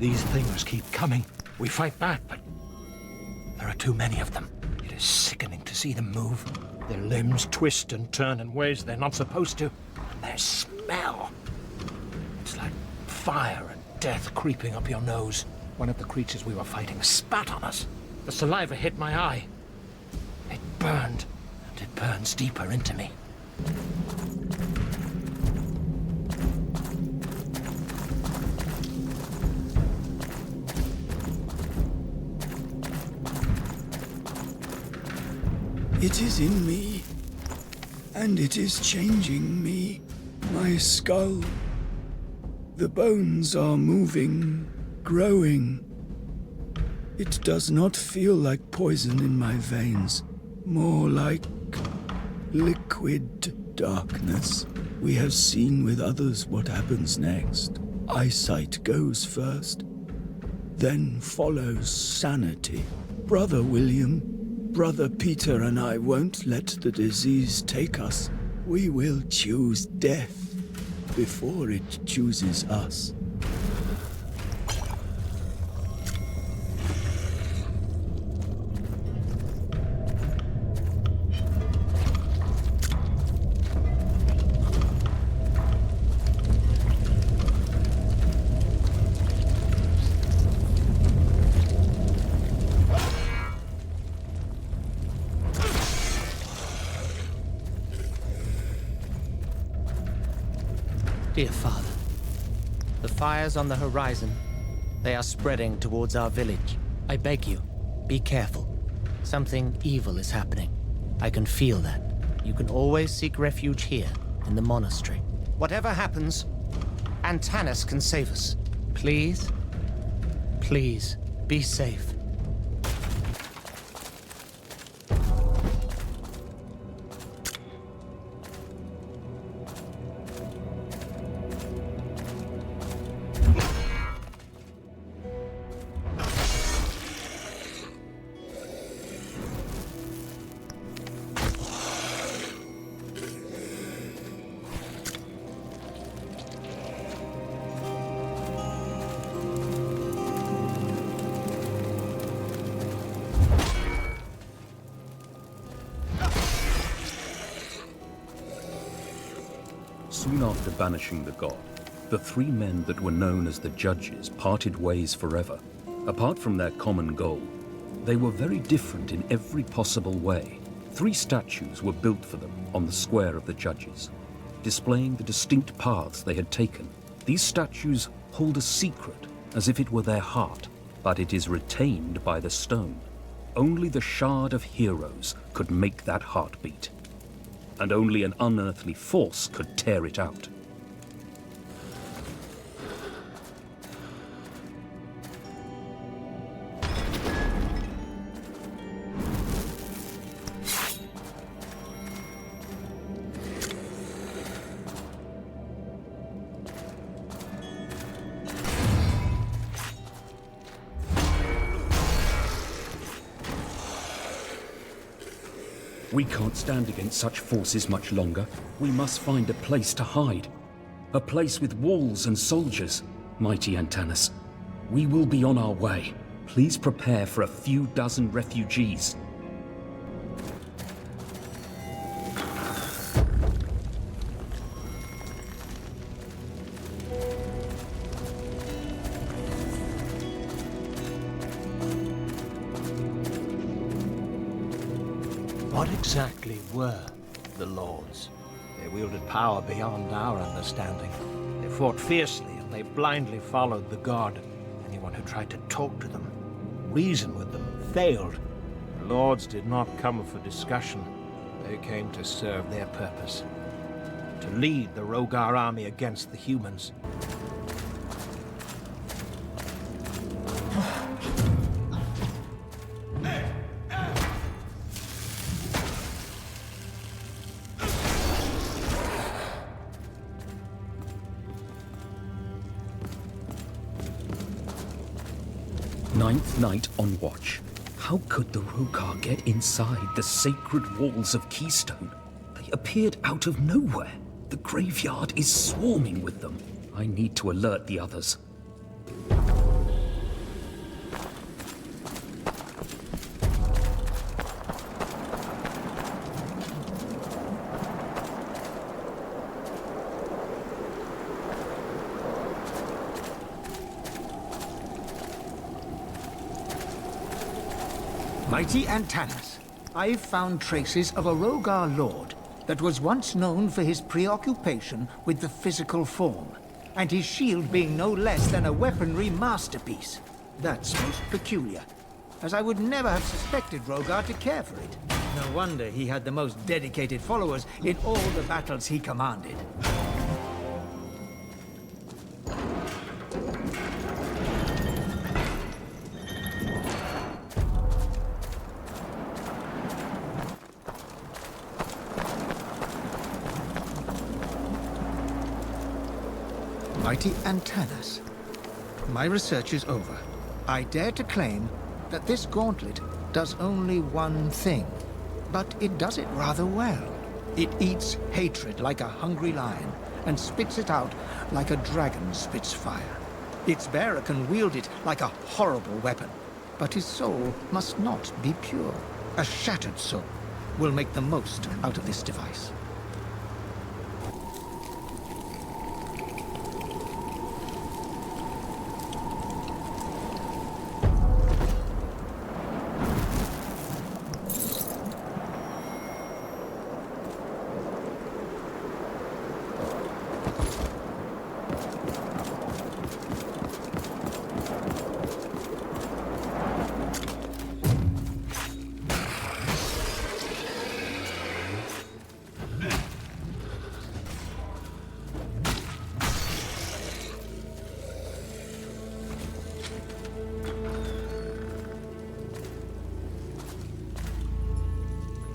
These things keep coming. We fight back, but there are too many of them. It is sickening to see them move. Their limbs twist and turn in ways they're not supposed to. And their smell. It's like fire and death creeping up your nose. One of the creatures we were fighting spat on us. The saliva hit my eye. It burned, and it burns deeper into me. It is in me, and it is changing me, my skull. The bones are moving, growing. It does not feel like poison in my veins, more like liquid darkness. We have seen with others what happens next. Eyesight goes first, then follows sanity. Brother William, Brother Peter and I won't let the disease take us. We will choose death before it chooses us. Dear Father, the fires on the horizon, they are spreading towards our village. I beg you, be careful. Something evil is happening. I can feel that. You can always seek refuge here, in the monastery. Whatever happens, Antanas can save us. Please, please, be safe. Soon after banishing the god, the three men that were known as the Judges parted ways forever. Apart from their common goal, they were very different in every possible way. 3 statues were built for them on the square of the Judges, displaying the distinct paths they had taken. These statues hold a secret, as if it were their heart, but it is retained by the stone. Only the Shard of Heroes could make that heart beat, and only an unearthly force could tear it out. We can't stand against such forces much longer. We must find a place to hide. A place with walls and soldiers. Mighty Antanas, we will be on our way. Please prepare for a few dozen refugees. What exactly were the Lords? They wielded power beyond our understanding. They fought fiercely and they blindly followed the god. Anyone who tried to talk to them, reason with them, failed. The Lords did not come for discussion. They came to serve their purpose. To lead the Rogar army against the humans. Ninth night on watch. How could the Rogar get inside the sacred walls of Keystone? They appeared out of nowhere. The graveyard is swarming with them. I need to alert the others. Mighty Antanas, I've found traces of a Rogar lord that was once known for his preoccupation with the physical form, and his shield being no less than a weaponry masterpiece. That's most peculiar, as I would never have suspected Rogar to care for it. No wonder he had the most dedicated followers in all the battles he commanded. Mighty Antanas. My research is over. I dare to claim that this gauntlet does only one thing, but it does it rather well. It eats hatred like a hungry lion, and spits it out like a dragon spits fire. Its bearer can wield it like a horrible weapon, but his soul must not be pure. A shattered soul will make the most out of this device.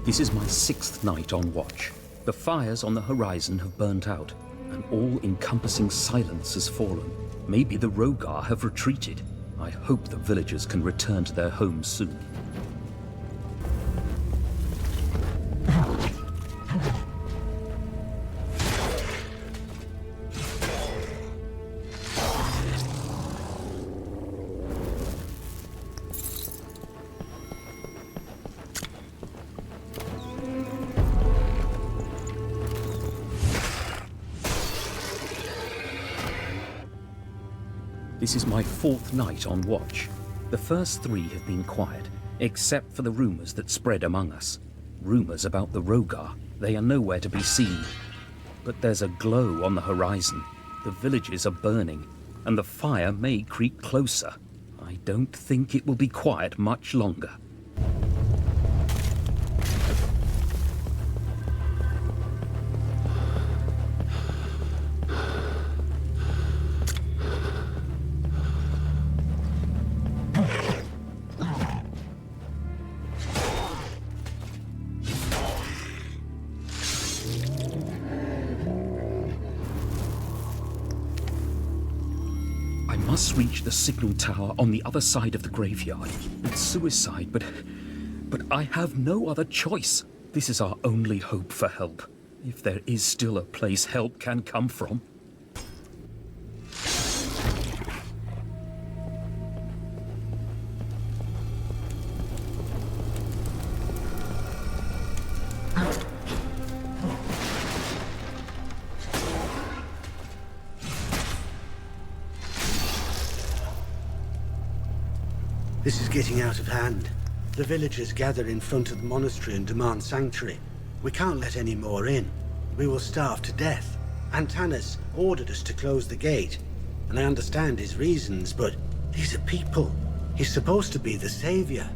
This is my 6th night on watch. The fires on the horizon have burnt out, and all-encompassing silence has fallen. Maybe the Rogar have retreated. I hope the villagers can return to their homes soon. This is my 4th night on watch. The first 3 have been quiet, except for the rumors that spread among us. Rumors about the Rogar. They are nowhere to be seen. But there's a glow on the horizon. The villages are burning, and the fire may creep closer. I don't think it will be quiet much longer. I must reach the signal tower on the other side of the graveyard. It's suicide, but I have no other choice. This is our only hope for help, if there is still a place help can come from. This is getting out of hand. The villagers gather in front of the monastery and demand sanctuary. We can't let any more in. We will starve to death. Antanas ordered us to close the gate, and I understand his reasons, but these are people. He's supposed to be the savior.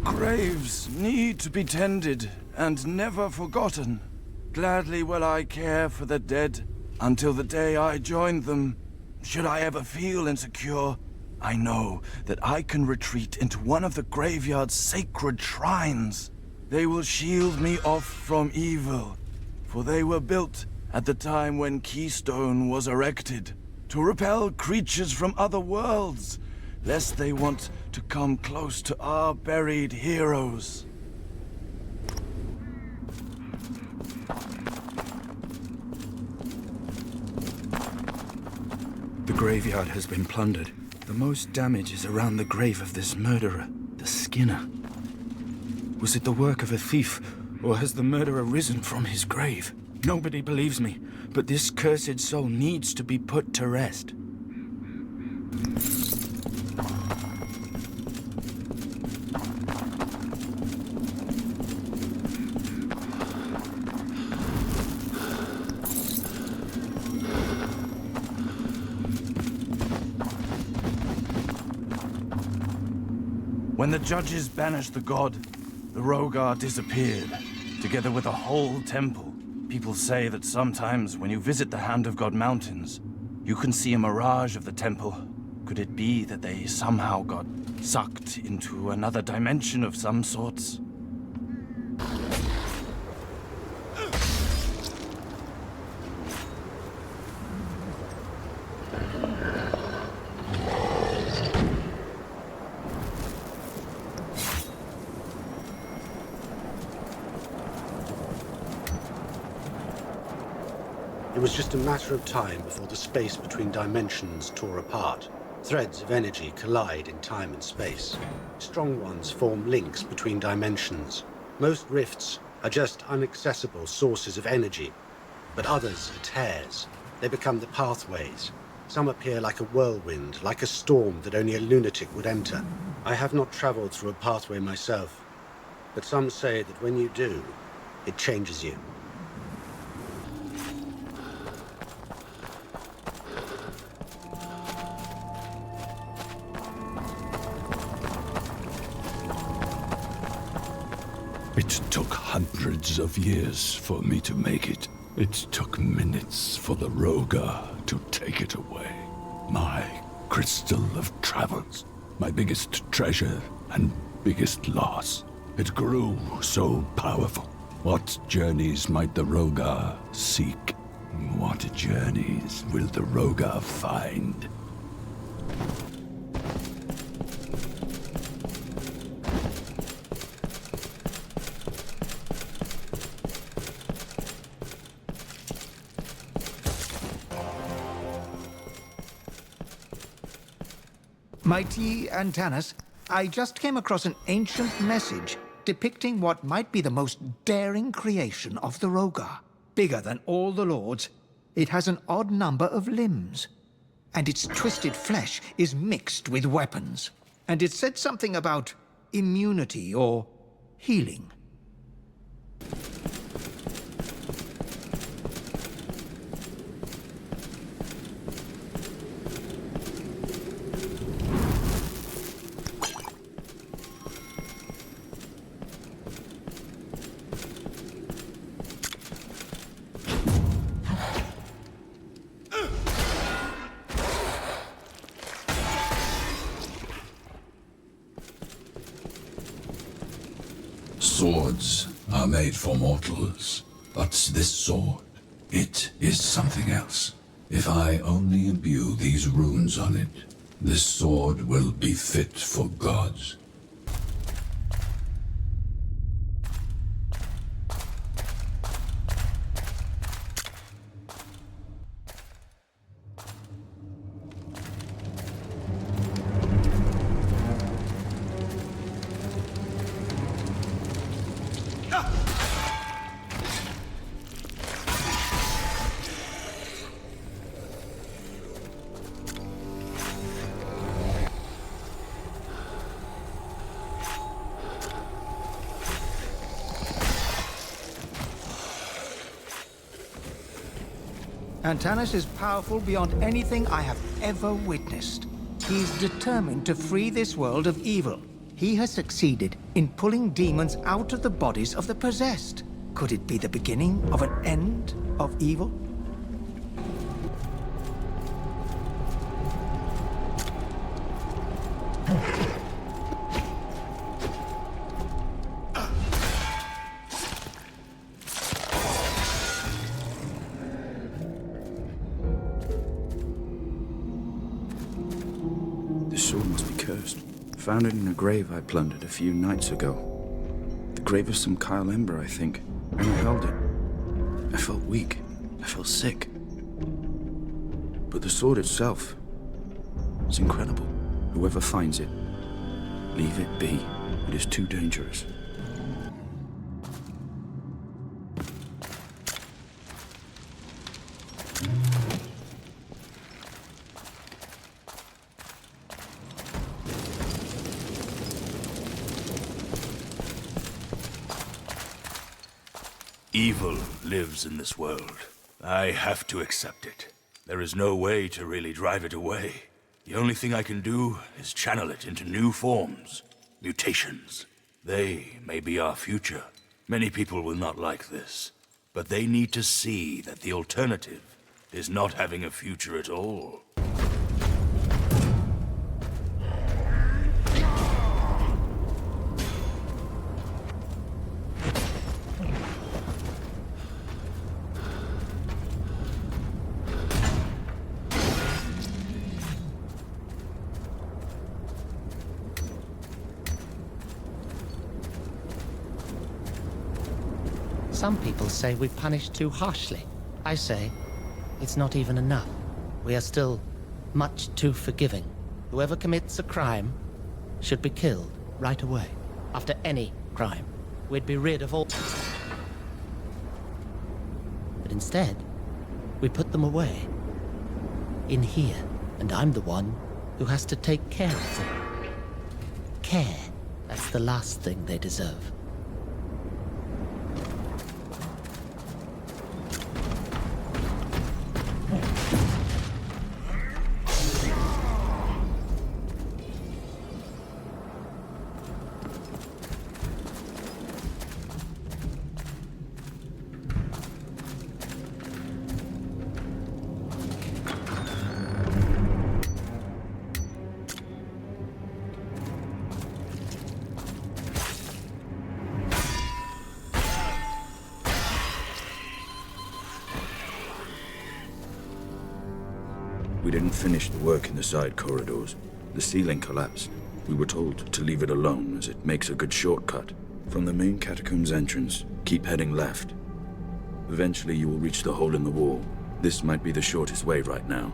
Graves need to be tended and never forgotten. Gladly will I care for the dead until the day I join them. Should I ever feel insecure, I know that I can retreat into one of the graveyard's sacred shrines. They will shield me off from evil, for they were built at the time when Keystone was erected, to repel creatures from other worlds, lest they want to come close to our buried heroes. The graveyard has been plundered. The most damage is around the grave of this murderer, the Skinner. Was it the work of a thief, or has the murderer risen from his grave? Nobody believes me, but this cursed soul needs to be put to rest. When the judges banished the god, the Rogar disappeared, together with a whole temple. People say that sometimes when you visit the Hand of God Mountains, you can see a mirage of the temple. Could it be that they somehow got sucked into another dimension of some sorts? It was just a matter of time before the space between dimensions tore apart. Threads of energy collide in time and space. Strong ones form links between dimensions. Most rifts are just inaccessible sources of energy, but others are tears. They become the pathways. Some appear like a whirlwind, like a storm that only a lunatic would enter. I have not traveled through a pathway myself, but some say that when you do, it changes you. It took hundreds of years for me to make it. It took minutes for the Rogar to take it away. My crystal of travels, my biggest treasure and biggest loss. It grew so powerful. What journeys might the Rogar seek? What journeys will the Rogar find? Mighty Antanas, I just came across an ancient message depicting what might be the most daring creation of the Rogar. Bigger than all the lords, it has an odd number of limbs, and its twisted flesh is mixed with weapons. And it said something about immunity or healing. Swords are made for mortals, but this sword, it is something else. If I only imbue these runes on it, this sword will be fit for gods. Antanas is powerful beyond anything I have ever witnessed. He's determined to free this world of evil. He has succeeded in pulling demons out of the bodies of the possessed. Could it be the beginning of an end of evil? The sword must be found it in a grave I plundered a few nights ago. The grave of some Kyle Ember, I think. And I held it. I felt weak. I felt sick. But the sword itself, it's incredible. Whoever finds it, leave it be. It is too dangerous. Evil lives in this world. I have to accept it. There is no way to really drive it away. The only thing I can do is channel it into new forms, mutations. They may be our future. Many people will not like this, but they need to see that the alternative is not having a future at all. Some people say we punish too harshly. I say, it's not even enough. We are still much too forgiving. Whoever commits a crime should be killed right away. After any crime, we'd be rid of all... But instead, we put them away. In here, and I'm the one who has to take care of them. Care, that's the last thing they deserve. We didn't finish the work in the side corridors. The ceiling collapsed. We were told to leave it alone as it makes a good shortcut. From the main catacombs entrance, keep heading left. Eventually you will reach the hole in the wall. This might be the shortest way right now.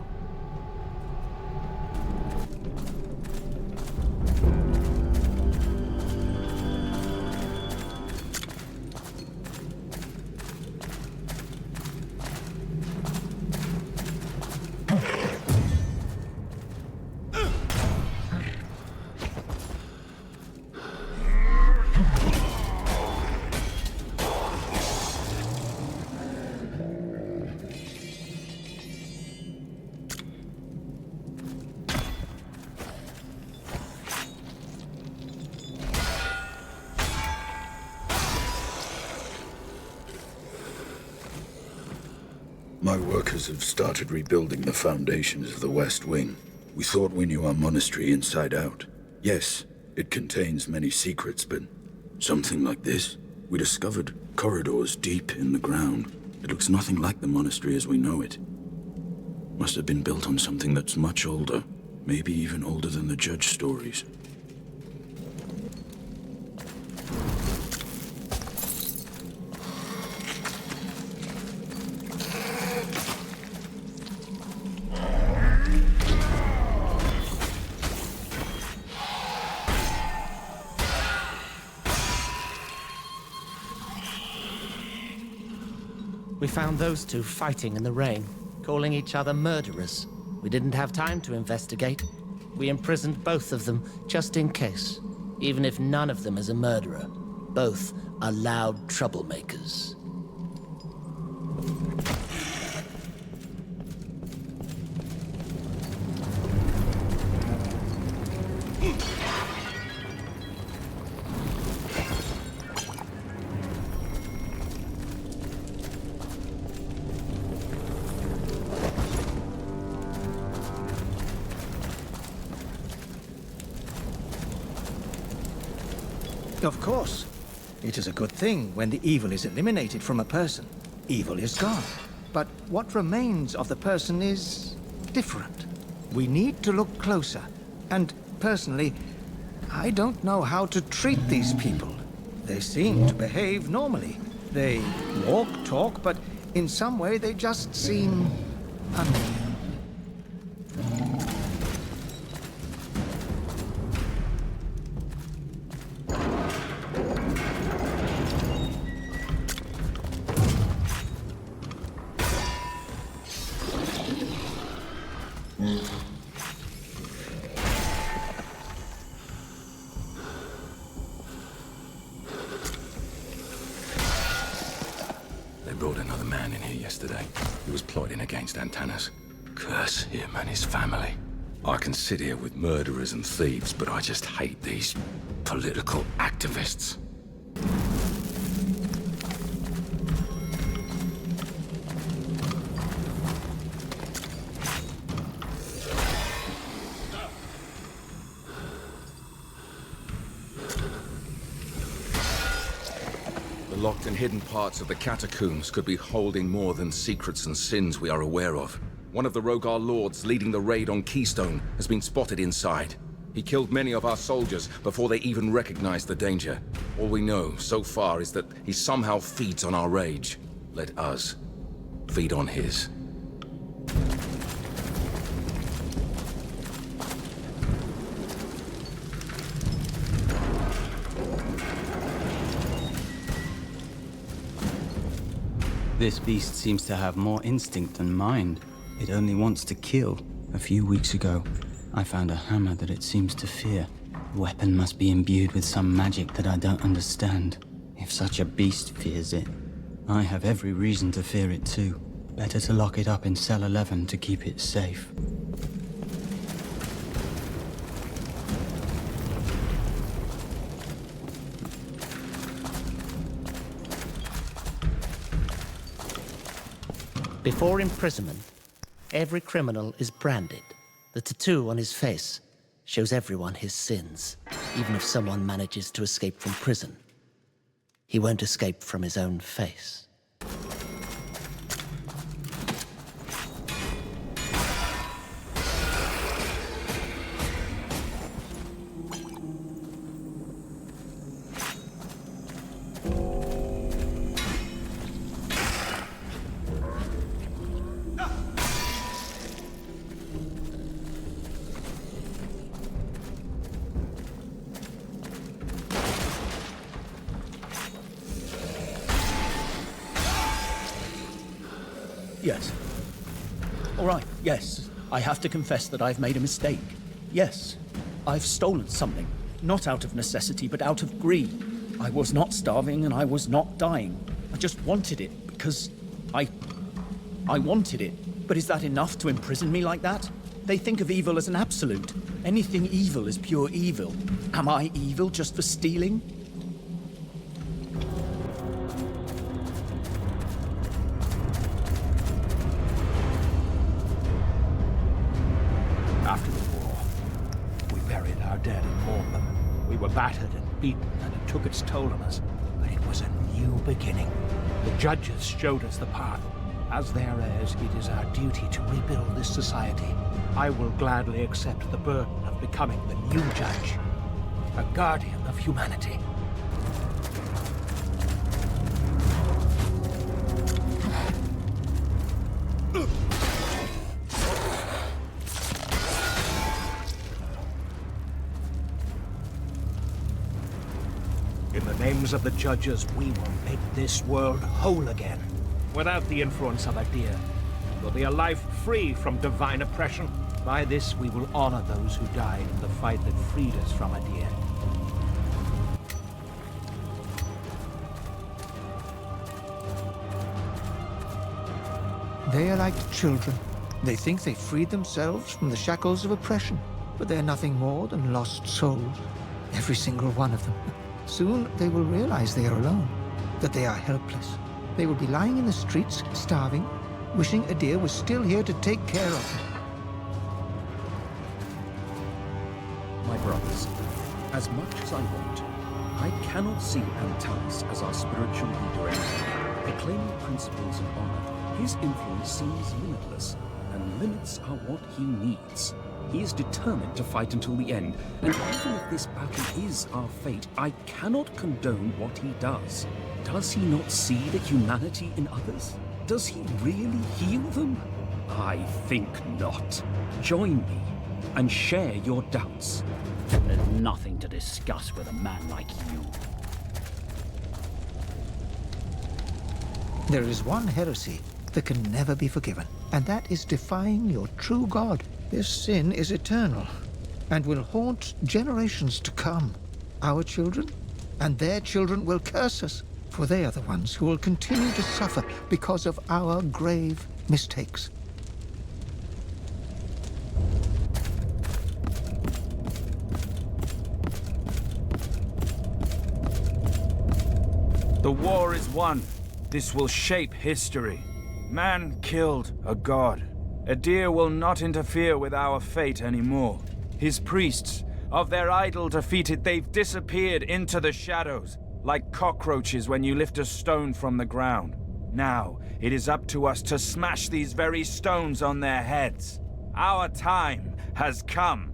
My workers have started rebuilding the foundations of the West Wing. We thought we knew our monastery inside out. Yes, it contains many secrets, but something like this? We discovered corridors deep in the ground. It looks nothing like the monastery as we know it. Must have been built on something that's much older. Maybe even older than the Judge stories. We found those two fighting in the rain, calling each other murderers. We didn't have time to investigate. We imprisoned both of them, just in case. Even if none of them is a murderer, both are loud troublemakers. Of course. It is a good thing when the evil is eliminated from a person. Evil is gone. But what remains of the person is different. We need to look closer. And personally, I don't know how to treat these people. They seem to behave normally. They walk, talk, but in some way they just seem unreal. They brought another man in here yesterday. He was plotting against Antanas. Curse him and his family. I can sit here with murderers and thieves, but I just hate these political activists. The locked and hidden parts of the catacombs could be holding more than secrets and sins we are aware of. One of the Rogar lords leading the raid on Keystone has been spotted inside. He killed many of our soldiers before they even recognized the danger. All we know so far is that he somehow feeds on our rage. Let us feed on his. This beast seems to have more instinct than mind. It only wants to kill. A few weeks ago, I found a hammer that it seems to fear. The weapon must be imbued with some magic that I don't understand. If such a beast fears it, I have every reason to fear it too. Better to lock it up in cell 11 to keep it safe. Before imprisonment, every criminal is branded. The tattoo on his face shows everyone his sins, even if someone manages to escape from prison. He won't escape from his own face. Yes. All right, yes. I have to confess that I've made a mistake. Yes, I've stolen something. Not out of necessity, but out of greed. I was not starving and I was not dying. I just wanted it because I wanted it. But is that enough to imprison me like that? They think of evil as an absolute. Anything evil is pure evil. Am I evil just for stealing? After the war, we buried our dead and mourned them. We were battered and beaten, and it took its toll on us. But it was a new beginning. The judges showed us the path. As their heirs, it is our duty to rebuild this society. I will gladly accept the burden of becoming the new judge, a guardian of humanity. In the names of the judges, we will make this world whole again. Without the influence of Adir, it will be a life free from divine oppression. By this, we will honor those who died in the fight that freed us from Adir. They are like children. They think they freed themselves from the shackles of oppression, but they're nothing more than lost souls. Every single one of them. Soon they will realize they are alone, that they are helpless. They will be lying in the streets, starving, wishing Adir was still here to take care of them. My brothers, as much as I want to, I cannot see Antanas as our spiritual leader anymore. Proclaiming principles and honor, his influence seems limitless, and limits are what he needs. He is determined to fight until the end, and even if this battle is our fate, I cannot condone what he does. Does he not see the humanity in others? Does he really heal them? I think not. Join me and share your doubts. There's nothing to discuss with a man like you. There is one heresy that can never be forgiven, and that is defying your true God. This sin is eternal and will haunt generations to come. Our children and their children will curse us, for they are the ones who will continue to suffer because of our grave mistakes. The war is won. This will shape history. Man killed a god. Adir will not interfere with our fate anymore. His priests, of their idol defeated, they've disappeared into the shadows, like cockroaches when you lift a stone from the ground. Now, it is up to us to smash these very stones on their heads. Our time has come.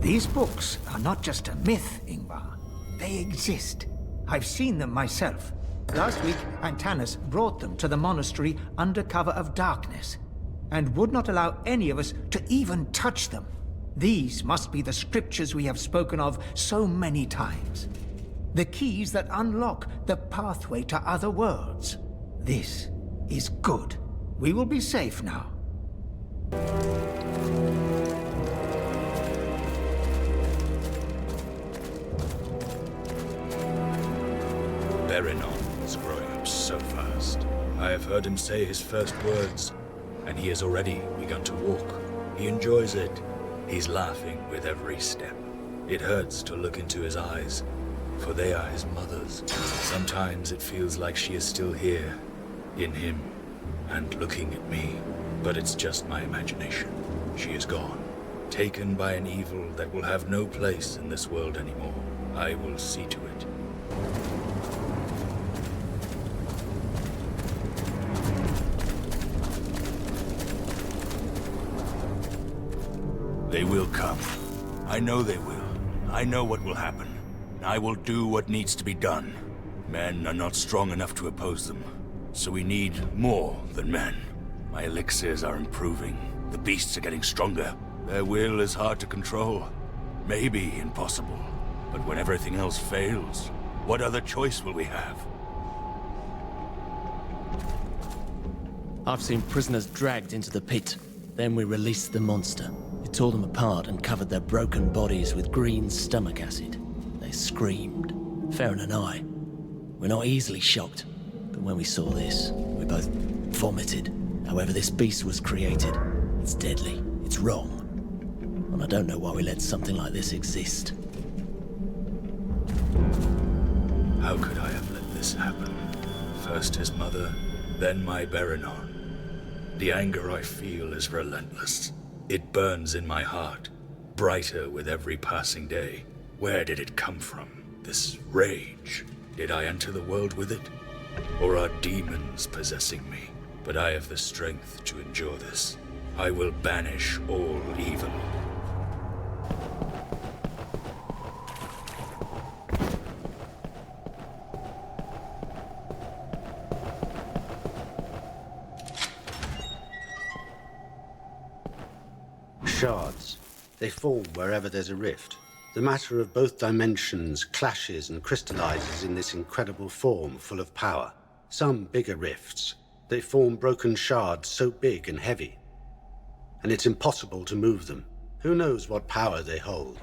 These books are not just a myth, Ingvar. They exist. I've seen them myself. Last week, Antanas brought them to the monastery under cover of darkness, and would not allow any of us to even touch them. These must be the scriptures we have spoken of so many times. The keys that unlock the pathway to other worlds. This is good. We will be safe now. Berinon is growing up so fast. I have heard him say his first words, and he has already begun to walk. He enjoys it. He's laughing with every step. It hurts to look into his eyes, for they are his mother's. Sometimes it feels like she is still here, in him, and looking at me. But it's just my imagination. She is gone, taken by an evil that will have no place in this world anymore. I will see to it. They will come. I know they will. I know what will happen. I will do what needs to be done. Men are not strong enough to oppose them, so we need more than men. My elixirs are improving. The beasts are getting stronger. Their will is hard to control. Maybe impossible. But when everything else fails, what other choice will we have? I've seen prisoners dragged into the pit. Then we released the monster. It tore them apart and covered their broken bodies with green stomach acid. They screamed. Farron and I. We're not easily shocked. But when we saw this, we both vomited. However this beast was created, it's deadly. It's wrong. And I don't know why we let something like this exist. How could I have let this happen? First his mother, then my Berinon. The anger I feel is relentless. It burns in my heart, brighter with every passing day. Where did it come from, this rage? Did I enter the world with it? Or are demons possessing me? But I have the strength to endure this. I will banish all evil. Shards. They form wherever there's a rift. The matter of both dimensions clashes and crystallizes in this incredible form full of power. Some bigger rifts. They form broken shards so big and heavy. And it's impossible to move them. Who knows what power they hold?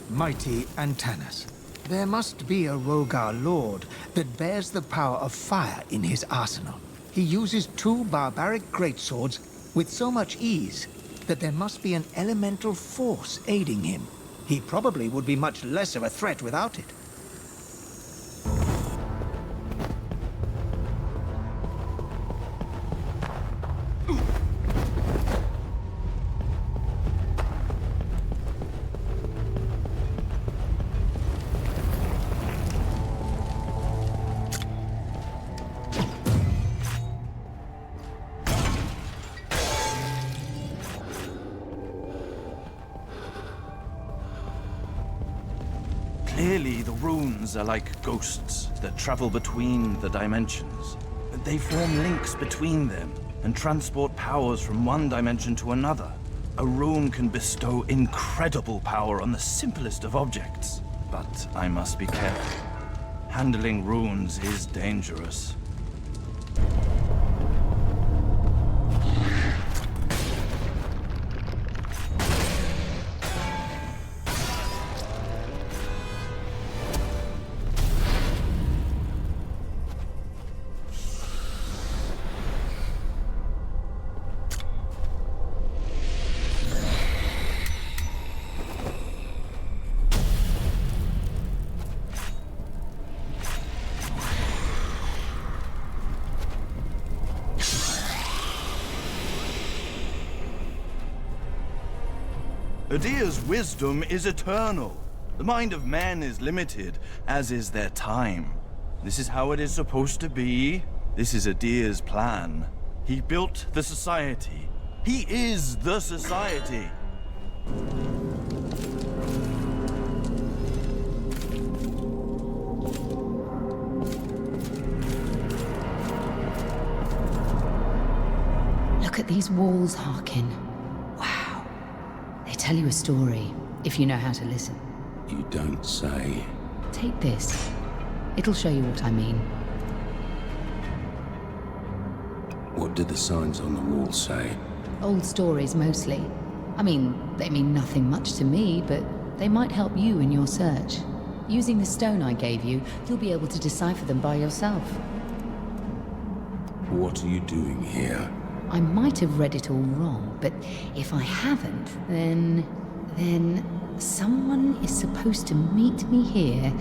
Mighty Antanas. There must be a Rogar lord that bears the power of fire in his arsenal. He uses 2 barbaric greatswords with so much ease that there must be an elemental force aiding him. He probably would be much less of a threat without it. Clearly, the runes are like ghosts that travel between the dimensions. They form links between them and transport powers from one dimension to another. A rune can bestow incredible power on the simplest of objects. But I must be careful. Handling runes is dangerous. Adir's wisdom is eternal. The mind of man is limited, as is their time. This is how it is supposed to be. This is Adir's plan. He built the society. He is the society. Look at these walls, Harkin. Tell you a story, if you know how to listen. You don't say. Take this. It'll show you what I mean. What do the signs on the wall say? Old stories, mostly. I mean, they mean nothing much to me, but they might help you in your search. Using the stone I gave you, you'll be able to decipher them by yourself. What are you doing here? I might have read it all wrong, but if I haven't, then someone is supposed to meet me here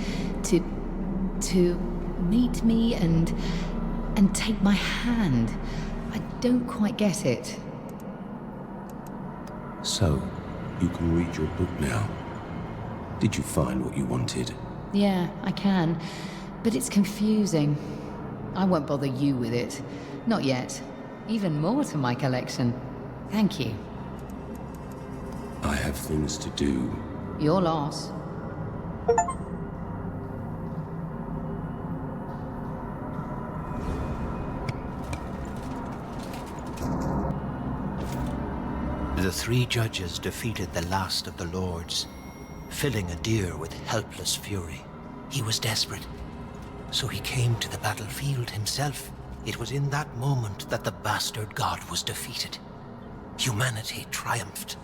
to meet me and take my hand. I don't quite get it. So, you can read your book now. Did you find what you wanted? Yeah, I can, but it's confusing. I won't bother you with it. Not yet. Even more to my collection. Thank you. I have things to do. Your loss. The three judges defeated the last of the lords, filling Adir with helpless fury. He was desperate, so he came to the battlefield himself. It was in that moment that the bastard god was defeated. Humanity triumphed.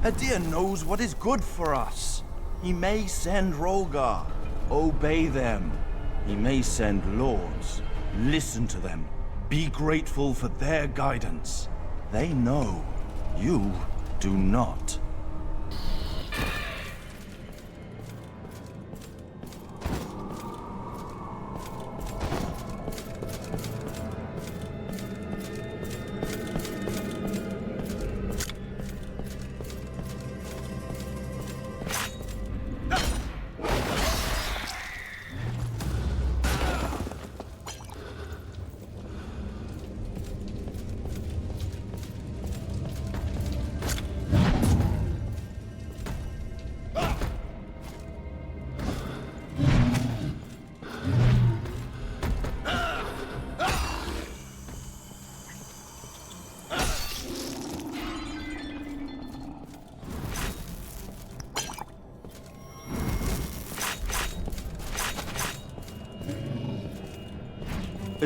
Adir knows what is good for us. He may send Rogar. Obey them. He may send lords. Listen to them. Be grateful for their guidance. They know. You do not.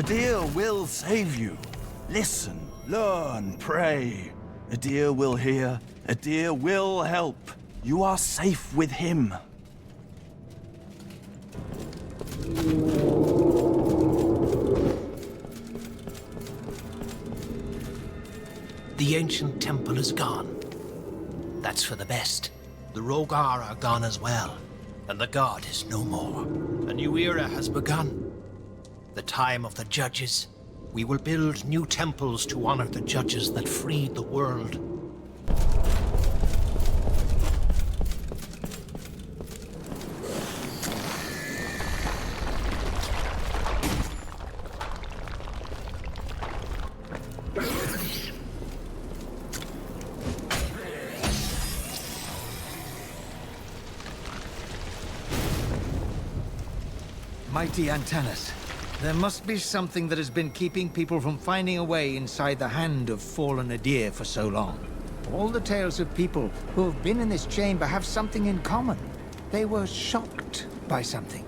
Adir will save you. Listen, learn, pray. Adir will hear. Adir will help. You are safe with him. The ancient temple is gone. That's for the best. The Rogar are gone as well, and the god is no more. A new era has begun. The time of the judges. We will build new temples to honor the judges that freed the world. Mighty Antanas, there must be something that has been keeping people from finding a way inside the hand of fallen Adir for so long. All the tales of people who have been in this chamber have something in common. They were shocked by something.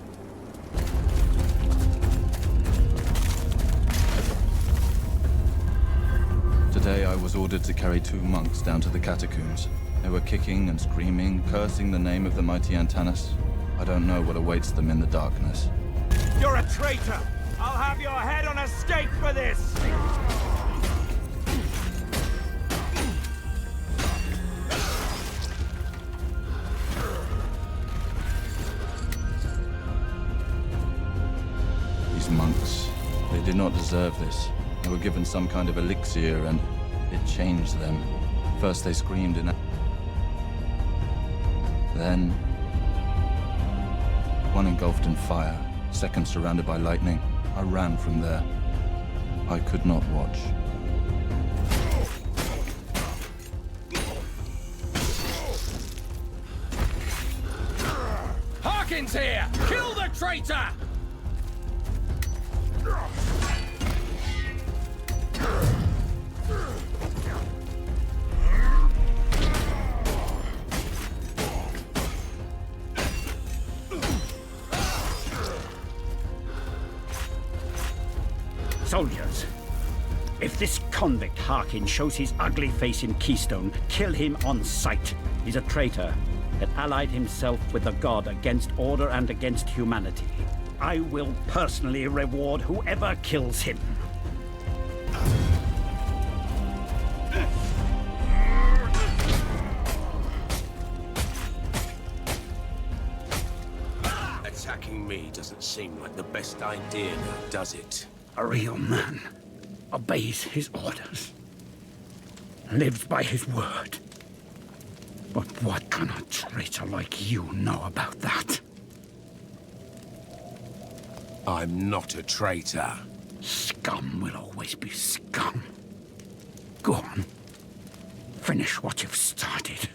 Today I was ordered to carry 2 monks down to the catacombs. They were kicking and screaming, cursing the name of the mighty Antanas. I don't know what awaits them in the darkness. You're a traitor! I'll have your head on a stake for this! These monks, they did not deserve this. They were given some kind of elixir and it changed them. First they screamed in... Then... one engulfed in fire, second surrounded by lightning. I ran from there. I could not watch. Harkin's here! Kill the traitor! Soldiers, if this convict Harkin shows his ugly face in Keystone, kill him on sight. He's a traitor that allied himself with the god against order and against humanity. I will personally reward whoever kills him. Attacking me doesn't seem like the best idea now, does it? A real man obeys his orders, lives by his word. But what can a traitor like you know about that? I'm not a traitor. Scum will always be scum. Go on. Finish what you've started.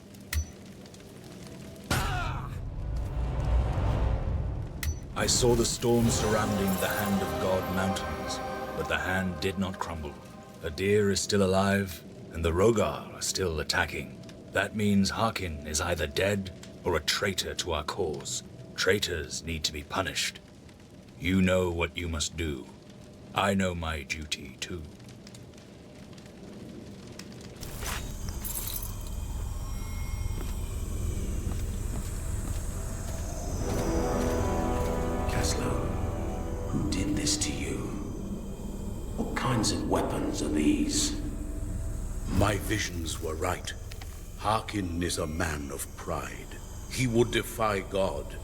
I saw the storm surrounding the Hand of God mountains, but the hand did not crumble. Adir is still alive, and the Rogar are still attacking. That means Harkin is either dead or a traitor to our cause. Traitors need to be punished. You know what you must do. I know my duty, too. Who did this to you? What kinds of weapons are these? My visions were right. Harkin is a man of pride. He would defy God.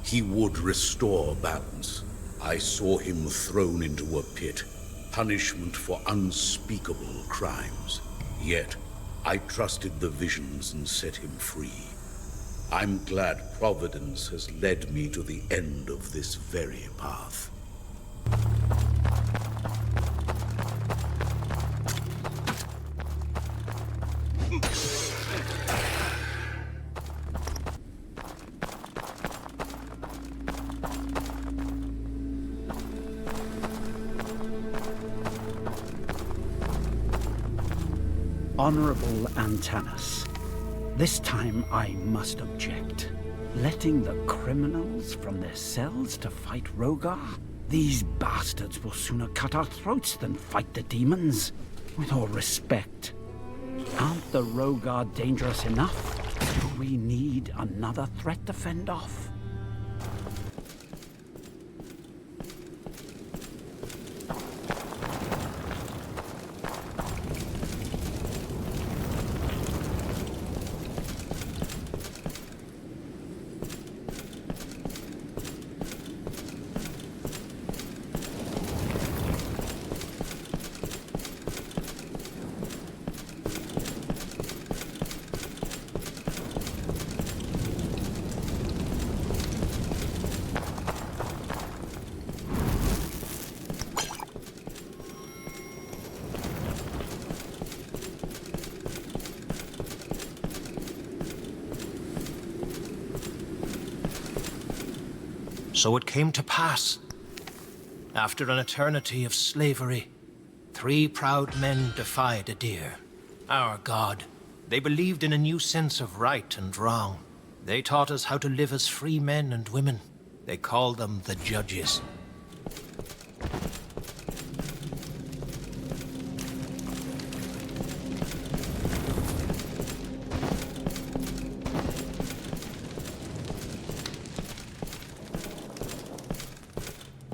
He would restore balance. I saw him thrown into a pit, punishment for unspeakable crimes. Yet, I trusted the visions and set him free. I'm glad Providence has led me to the end of this very path. Honorable Antanas, this time I must object. Letting the criminals from their cells to fight Rogar? These bastards will sooner cut our throats than fight the demons. With all respect, aren't the Rogar dangerous enough? Do we need another threat to fend off? So it came to pass. After an eternity of slavery, 3 proud men defied Adir, our god. They believed in a new sense of right and wrong. They taught us how to live as free men and women. They called them the Judges.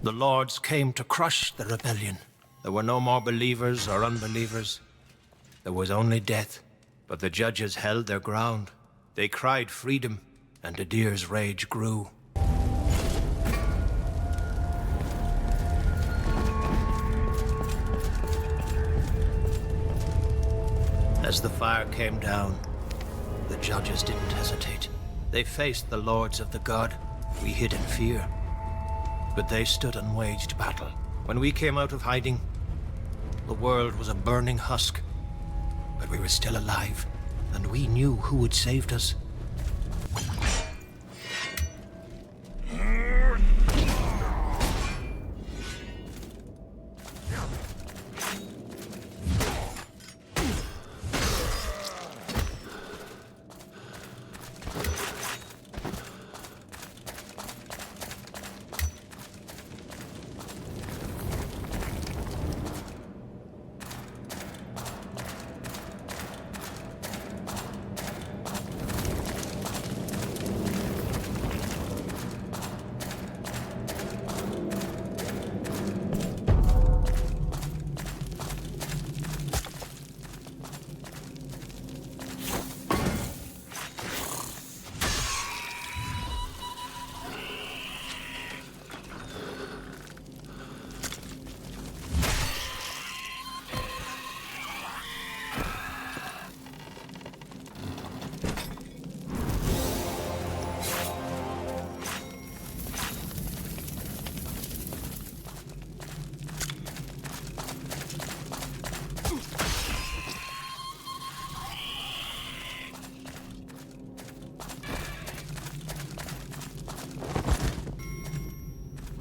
The lords came to crush the rebellion. There were no more believers or unbelievers. There was only death. But the Judges held their ground. They cried freedom, and Adir's rage grew. As the fire came down, the Judges didn't hesitate. They faced the lords of the god. We hid in fear. But they stood and waged battle. When we came out of hiding, the world was a burning husk. But we were still alive, and we knew who had saved us.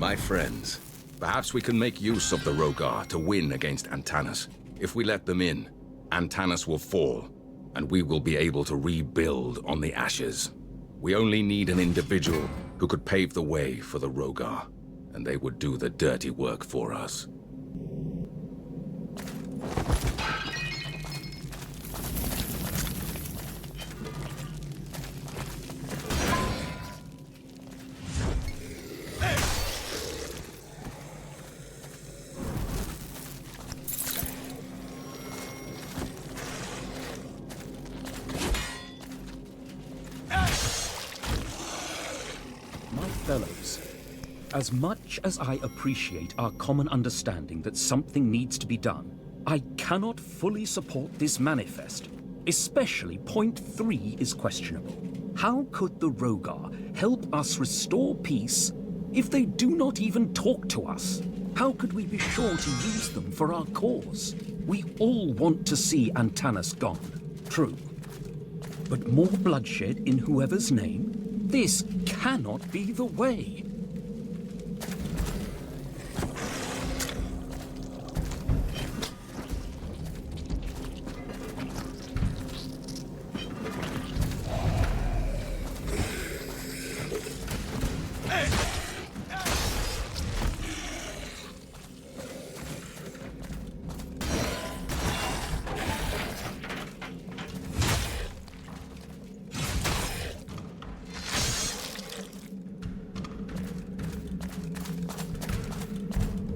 My friends, perhaps we can make use of the Rogar to win against Antanas. If we let them in, Antanas will fall, and we will be able to rebuild on the ashes. We only need an individual who could pave the way for the Rogar, and they would do the dirty work for us. Fellows, as much as I appreciate our common understanding that something needs to be done, I cannot fully support this manifest. Especially point 3 is questionable. How could the Rogar help us restore peace if they do not even talk to us? How could we be sure to use them for our cause? We all want to see Antanas gone, true. But more bloodshed in whoever's name? This cannot be the way.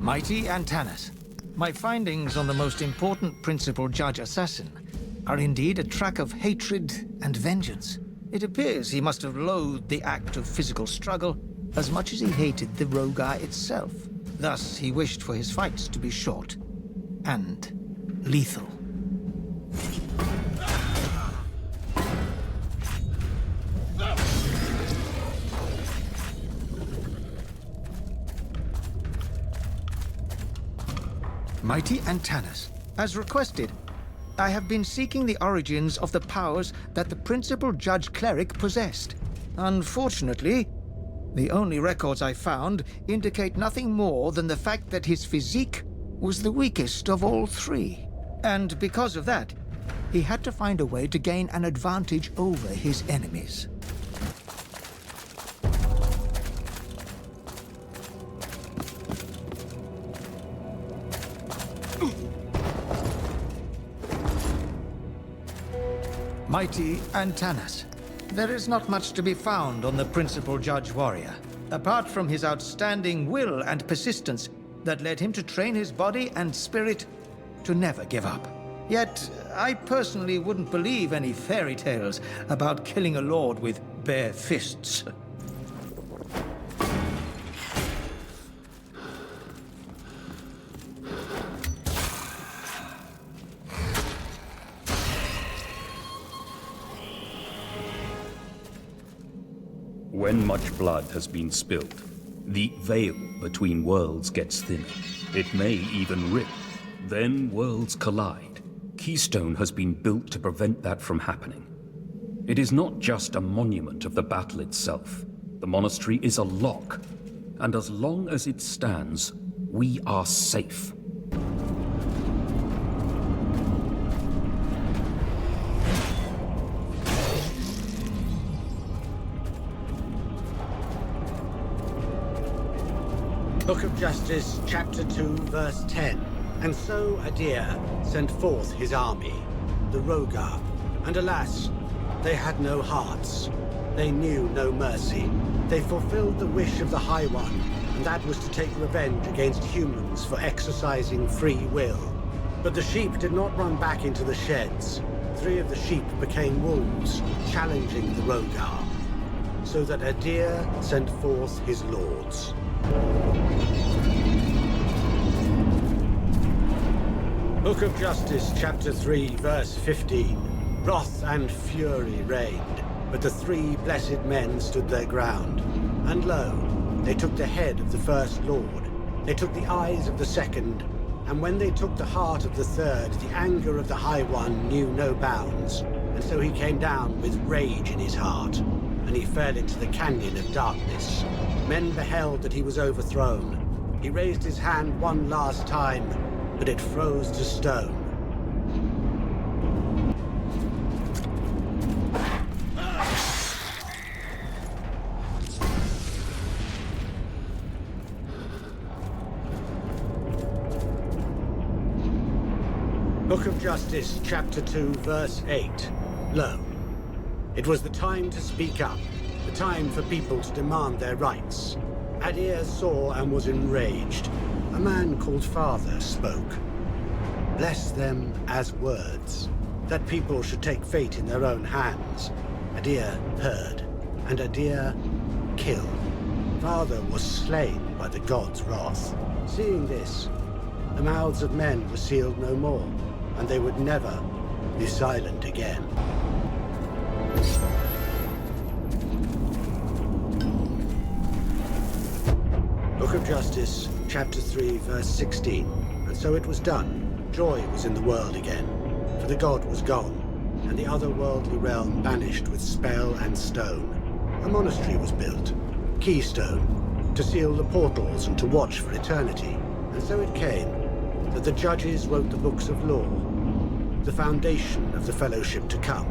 Mighty Antanas, my findings on the most important principal judge assassin are indeed a track of hatred and vengeance. It appears he must have loathed the act of physical struggle as much as he hated the Rogar itself. Thus, he wished for his fights to be short and lethal. Mighty Antanas, as requested, I have been seeking the origins of the powers that the principal judge cleric possessed. Unfortunately, the only records I found indicate nothing more than the fact that his physique was the weakest of all three. And because of that, he had to find a way to gain an advantage over his enemies. Mighty Antanas. There is not much to be found on the principal judge warrior, apart from his outstanding will and persistence that led him to train his body and spirit to never give up. Yet, I personally wouldn't believe any fairy tales about killing a lord with bare fists. When much blood has been spilled, the veil between worlds gets thinner. It may even rip. Then worlds collide. Keystone has been built to prevent that from happening. It is not just a monument of the battle itself. The monastery is a lock, and as long as it stands, we are safe. Book of Justice, Chapter 2, verse 10. And so Adir sent forth his army, the Rogar, and alas, they had no hearts. They knew no mercy. They fulfilled the wish of the High One, and that was to take revenge against humans for exercising free will. But the sheep did not run back into the sheds. 3 of the sheep became wolves, challenging the Rogar, so that Adir sent forth his lords. Book of Justice, Chapter 3, verse 15. Wrath and fury reigned, but the 3 blessed men stood their ground. And lo, they took the head of the first lord, they took the eyes of the second, and when they took the heart of the third, the anger of the High One knew no bounds. And so he came down with rage in his heart, and he fell into the canyon of darkness. Men beheld that he was overthrown. He raised his hand one last time, but it froze to stone. Book of Justice, Chapter 2, verse 8. Lo, it was the time to speak up, the time for people to demand their rights. Adir saw and was enraged. A man called Father spoke. Bless them as words, that people should take fate in their own hands. Adir heard, and Adir killed. Father was slain by the god's wrath. Seeing this, the mouths of men were sealed no more, and they would never be silent again. Book of Justice, Chapter 3, verse 16. And so it was done. Joy was in the world again, for the god was gone, and the otherworldly realm banished with spell and stone. A monastery was built, Keystone, to seal the portals and to watch for eternity. And so it came that the judges wrote the books of law, the foundation of the fellowship to come.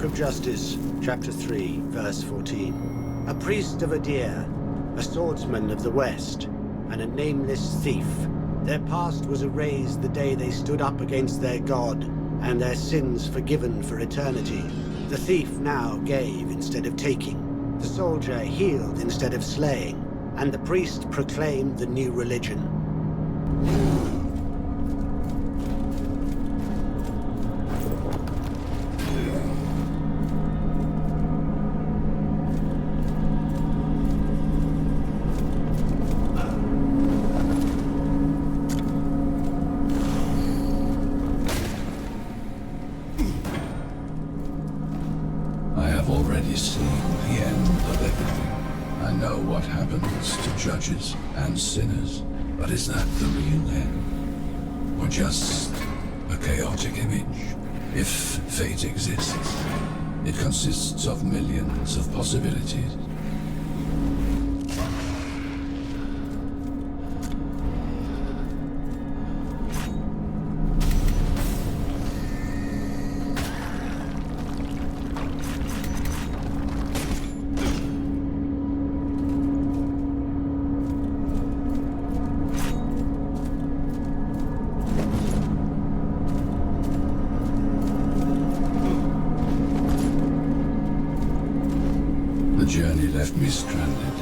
of Justice, chapter 3, verse 14. A priest of Adir, a swordsman of the West, and a nameless thief. Their past was erased the day they stood up against their god, and their sins forgiven for eternity. The thief now gave instead of taking. The soldier healed instead of slaying, and the priest proclaimed the new religion. Judges and sinners, but is that the real end? Or just a chaotic image? If fate exists, it consists of millions of possibilities. Me stranded.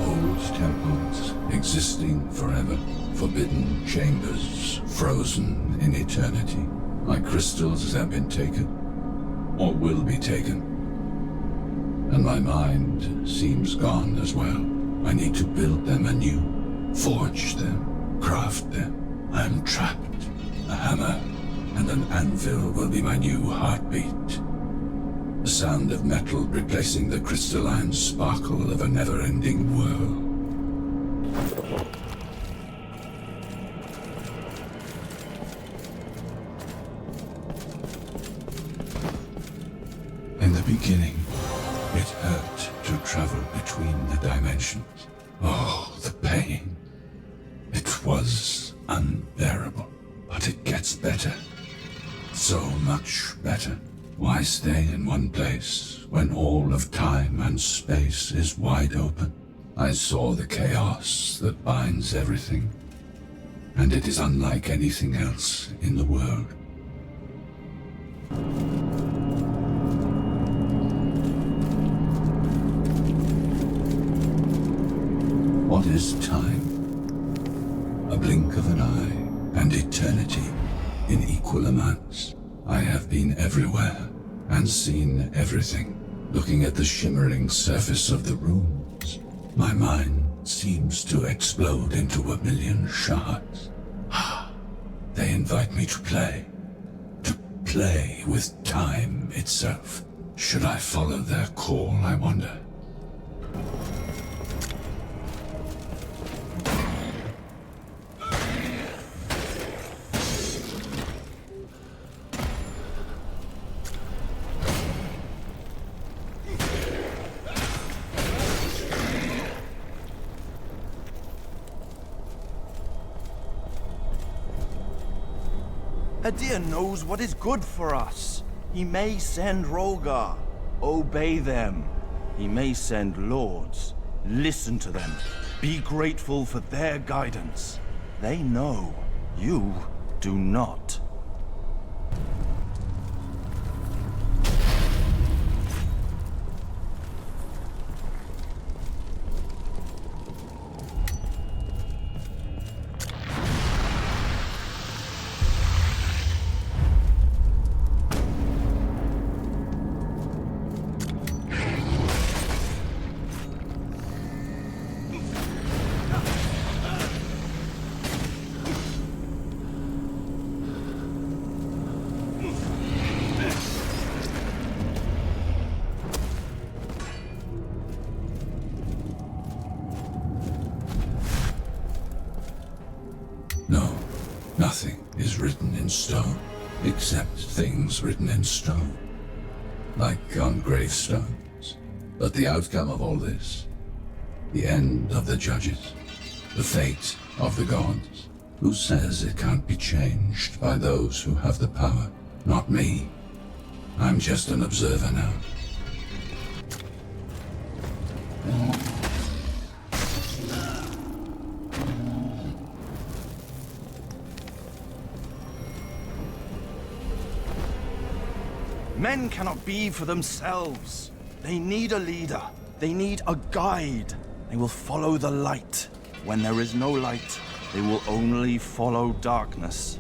Old temples, existing forever. Forbidden chambers, frozen in eternity. My crystals have been taken, or will be taken. And my mind seems gone as well. I need to build them anew, forge them, craft them. I am trapped. A hammer and an anvil will be my new heartbeat. The sound of metal replacing the crystalline sparkle of a never-ending whirl. In the beginning, it hurt to travel between the dimensions. Oh, the pain. It was unbearable, but it gets better. So much better. Why stay in one place when all of time and space is wide open? I saw the chaos that binds everything, and it is unlike anything else in the world. What is time? A blink of an eye, and eternity in equal amounts. I have been everywhere and seen everything. Looking at the shimmering surface of the rooms, my mind seems to explode into a million shards. They invite me to play with time itself. Should I follow their call, I wonder? Adir knows what is good for us. He may send Rogar. Obey them. He may send lords. Listen to them. Be grateful for their guidance. They know. You do not. Nothing is written in stone, except things written in stone, like on gravestones. But the outcome of all this, the end of the judges, the fate of the gods, who says it can't be changed by those who have the power? Not me. I'm just an observer now. Men cannot be for themselves. They need a leader. They need a guide. They will follow the light. When there is no light, they will only follow darkness.